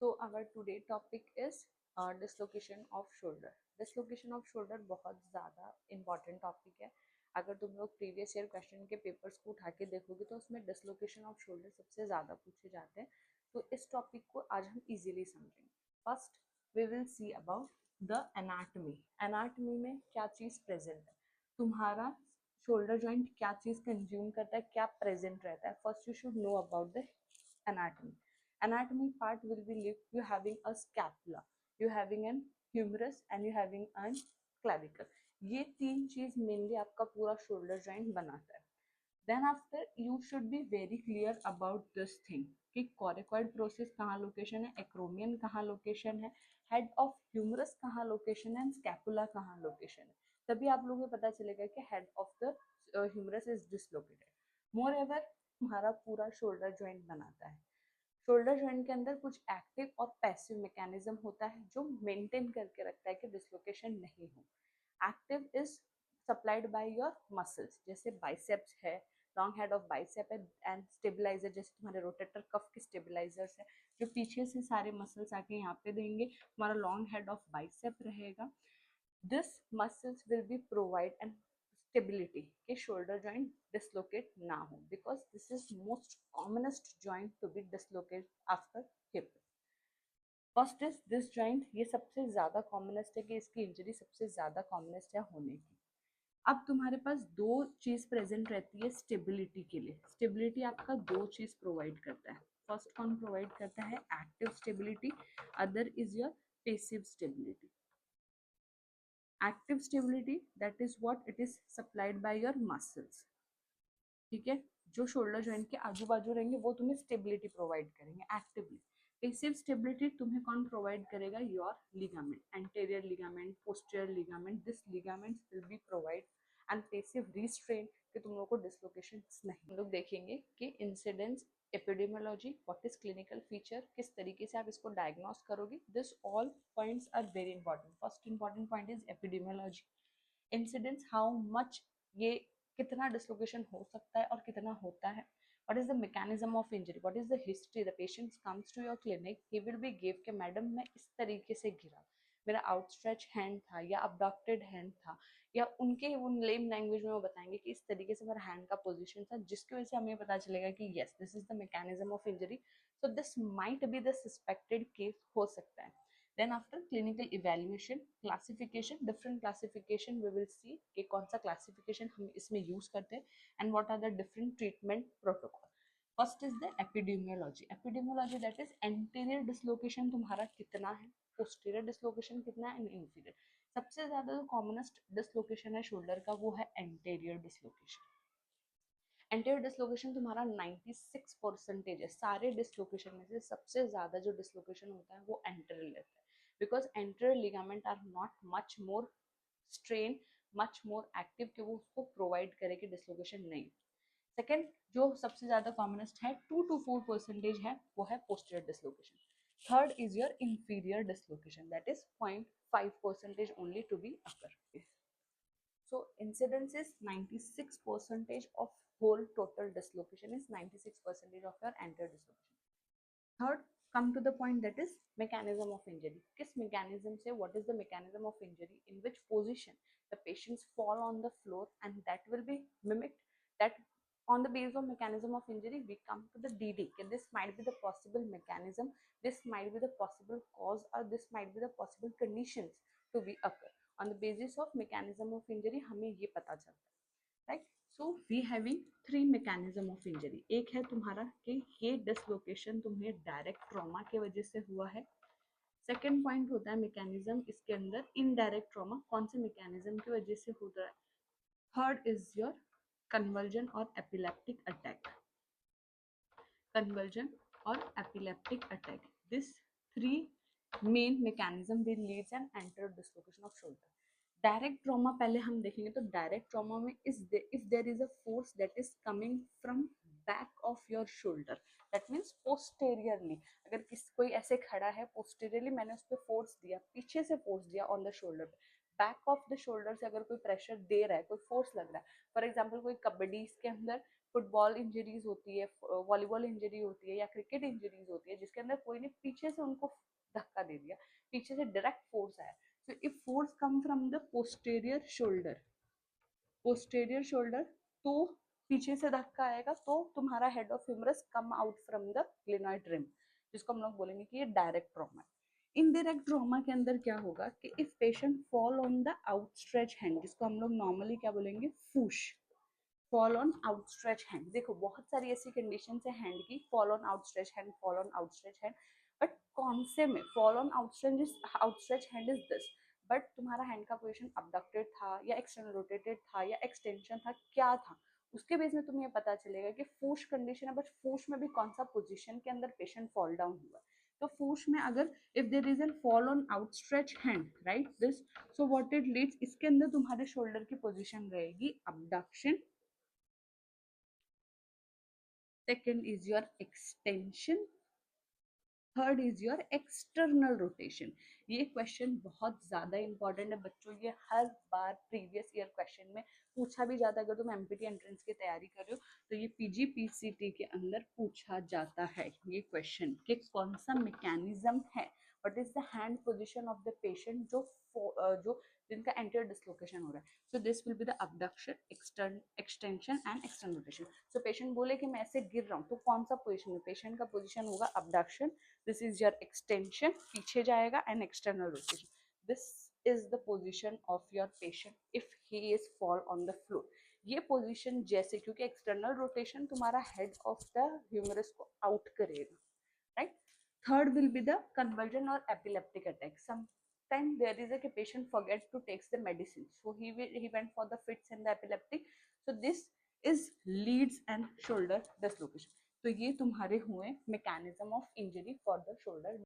So our today topic is dislocation of shoulder. Dislocation of shoulder बहुत ज़्यादा important topic है. अगर तुम लोग प्रीवियस ईयर क्वेश्चन के पेपर्स को उठा के देखोगे तो उसमें डिसलोकेशन ऑफ शोल्डर सबसे ज़्यादा पूछे जाते हैं. तो इस टॉपिक को आज हम इजीली समझेंगे. First we will see about the anatomy. Anatomy में क्या चीज़ प्रेजेंट है, तुम्हारा शोल्डर जॉइंट क्या चीज़ कंज्यूम करता है, क्या प्रेजेंट रहता है. First you should know about the anatomy. Anatomy part will be you having a scapula, you having an humerus and you having an clavicle. ये तीन चीज मेनली आपका पूरा शोल्डर जॉइंट बनाता है. Then after you should be very clear about this thing कि coracoid process कहाँ location है, एक्रोमियन कहाँ लोकेशन है, हेड ऑफ ह्यूमरस कहाँ लोकेशन है एंड स्कैपुला कहाँ लोकेशन है. तभी आप लोगों को पता चलेगा कि head of the humerus is dislocated. Moreover तुम्हारा पूरा शोल्डर जॉइंट बनाता है. शोल्डर जॉइंट के अंदर कुछ एक्टिव और पैसिव मैकेनिज्म होता है जो मेंटेन करके रखता है कि डिसलोकेशन नहीं हो. Active is supplied by your muscles, जैसे बाइसेप्स है, लॉन्ग हेड ऑफ बाइसेप है, एंड स्टेबलाइजर जैसे तुम्हारे रोटेटर कफ के स्टेबलाइजर्स है जो पीछे से सारे मसल्स आके यहाँ पे देंगे. तुम्हारा लॉन्ग हेड ऑफ बाइसेप रहेगा. This muscles will be provide and stability कि शोल्डर जॉइंट डिसलोकेट ना हो, because this is most commonest joint to be dislocate after hip. First is this joint, ये सबसे ज्यादा कॉमनेस्ट है कि इसकी इंजरी सबसे ज्यादा कॉमनेस्ट है होने की. अब तुम्हारे पास दो चीज प्रेजेंट रहती है स्टेबिलिटी के लिए. स्टेबिलिटी आपका दो चीज प्रोवाइड करता है. फर्स्ट कौन प्रोवाइड करता है, active stability. Other is your passive stability. Active stability that is what it is supplied by your muscles. ठीक है, जो शोल्डर जॉइंट के आजू बाजू रहेंगे वो तुम्हें स्टेबिलिटी प्रोवाइड करेंगे एक्टिवली. पैसिव स्टेबिलिटी तुम्हें कौन प्रोवाइड करेगा, your ligament, anterior ligament, posterior ligament. This ligaments will be provide and passive restrain कि तुम लोगों को डिसलोकेशन नहीं. हम लोग देखेंगे कि incidence, epidemiology, what is clinical feature, किस तरीके से आप इसको डायग्नोस करोगे. This all points are very important. First important point is epidemiology. Incidence, how much ये कितना डिसलोकेशन हो सकता है और कितना होता है. what is the mechanism of injury, what is the history. the patient comes to your clinic, he will be give के मैडम मैं इस तरीके से गिरा, मेरा आउटस्ट्रेच हैंड था या अबडक्टेड हैंड था, या उनके उन लेम लैंग्वेज में वो बताएंगे कि इस तरीके से मेरा हैंड का पोजीशन था, जिसकी वजह से हमें पता चलेगा कि yes this is the mechanism of injury. So this might be the suspected case हो सकता है. Then after clinical evaluation, classification, different classification we will see कि कौन सा classification हम इसमें use करते हैं and what are the different treatment protocol. First is the epidemiology. Epidemiology that is anterior dislocation तुम्हारा कितना है, posterior dislocation कितना है, and inferior. सबसे ज्यादा जो commonest dislocation है शोल्डर का वो है anterior dislocation. एंटीरियर डिसलोकेशन तुम्हारा 96% है. सारे डिसलोकेशन में से सबसे ज्यादा जो डिसलोकेशन होता है वो एंटीरियर रहता है, because anterior ligament are not much more strain, much more active कि वो उसको प्रोवाइड करे कि डिसलोकेशन नहीं. सेकेंड जो सबसे ज्यादा कॉमनेस्ट है 2 to 4% है वो है posterior dislocation. Third is your inferior dislocation that is 0.5% only to be occur. So incidence is 96% of whole total dislocation is 96% of your anterior dislocation. Third, come to the point that is mechanism of injury. किस mechanism से, what is the mechanism of injury, in which position the patients fall on the floor, and that will be mimicked. That on the basis of mechanism of injury we come to the DD. This might be the possible mechanism, this might be the possible cause, or this might be the possible conditions to be occur. On the basis of mechanism of injury हमें ये पता चलता है, right. So we having 3 mechanism of injury. एक है तुम्हारा कि ये डिसलोकेशन तुम्हें डायरेक्ट ट्रॉमा के वजह से हुआ है. सेकेंड पॉइंट होता है मैकेनिज्म इसके अंदर इनडायरेक्ट ट्रॉमा, कौन से मैकेनिज्म की वजह से हो रहा है. थर्ड इज योर कन्वर्जन और एपिलेप्टिक अटैक. कन्वर्जन और epileptic attack, this 3 main mechanism will leads an anterior dislocation of shoulder. Direct trauma पहले हम देखेंगे. तो डायरेक्ट ट्रॉमा में if there is a force that is coming from back of your shoulder, that means posteriorly. अगर कोई ऐसे खड़ा है पोस्टेरियरली, मैंने उस पर फोर्स दिया, पीछे से फोर्स दिया ऑन द शोल्डर पे, बैक ऑफ द शोल्डर से अगर कोई प्रेशर दे रहा है, कोई फोर्स लग रहा है. फॉर एग्जाम्पल कोई कबड्डी के अंदर फुटबॉल इंजरीज होती है, वॉलीबॉल इंजरी होती है या क्रिकेट इंजरीज होती है जिसके अंदर कोई ने पीछे से उनको धक्का दे दिया, पीछे से डायरेक्ट फोर्स आया, so if force come from the posterior shoulder तो पीछे से धक्का आएगा तो तुम्हारा head of humerus come out from the glenoid rim, जिसको हम लोग बोलेंगे कि ये डायरेक्ट ट्रॉमा है। इनडायरेक्ट ट्रॉमा के अंदर क्या होगा कि if patient fall on the outstretch hand, जिसको हम लोग नॉर्मली क्या बोलेंगे, FOOSH, fall on outstretch hand. देखो बहुत सारी ऐसी कंडीशन है हैंड की, fall on outstretch hand, fall on outstretch hand, but कौन से में fall on outstretch hand is this, but तुम्हारा हैंड का पोजीशन अबडक्टेड था या एक्सटर्नल रोटेटेड था या एक्सटेंशन था, क्या था, उसके बेस में तुम्हें ये पता चलेगा कि फूश कंडीशन है, बट फूश में भी कौन सा पोजीशन के अंदर पेशेंट फॉल डाउन हुआ। तो फूश में अगर if there is an fall on outstretch hand, right this, so what it leads, इसके अंदर तुम्हारे शोल्डर की पोजीशन रहेगी abduction, second is your extension, third is your external rotation. ये क्वेश्चन बहुत ज्यादा इंपॉर्टेंट है बच्चों, ये हर बार प्रीवियस ईयर क्वेश्चन में पूछा भी जाता है। अगर तुम एमपीटी एंट्रेंस की तैयारी कर रहे हो तो ये पीजीपीसीटी के अंदर पूछा जाता है ये क्वेश्चन कि कौन सा मैकेनिज्म है, what is the hand position of the patient जो जिनका एंटीरियर डिसलोकेशन हो रहा है। So this will be the abduction, extension and external rotation. So patient बोले कि मैं ऐसे गिर रहा हूँ तो कौन सा पोजीशन है, पेशेंट का पोजीशन होगा abduction, this is your extension, पीछे जाएगा, and external rotation, this is the position of your patient if he is fall on the floor। ये पोजीशन जैसे, क्योंकि एक्सटर्नल रोटेशन तुम्हारा हेड ऑफ द ह्यूमरस को out करेगा, right. Third will be the convulsion or epileptic attack, sometimes there is a patient forget to take the medicine, so he went for the fits and the epileptic, so this is leads and shoulder dislocation। तो ये तुम्हारे हुए mechanism of injury for the shoulder.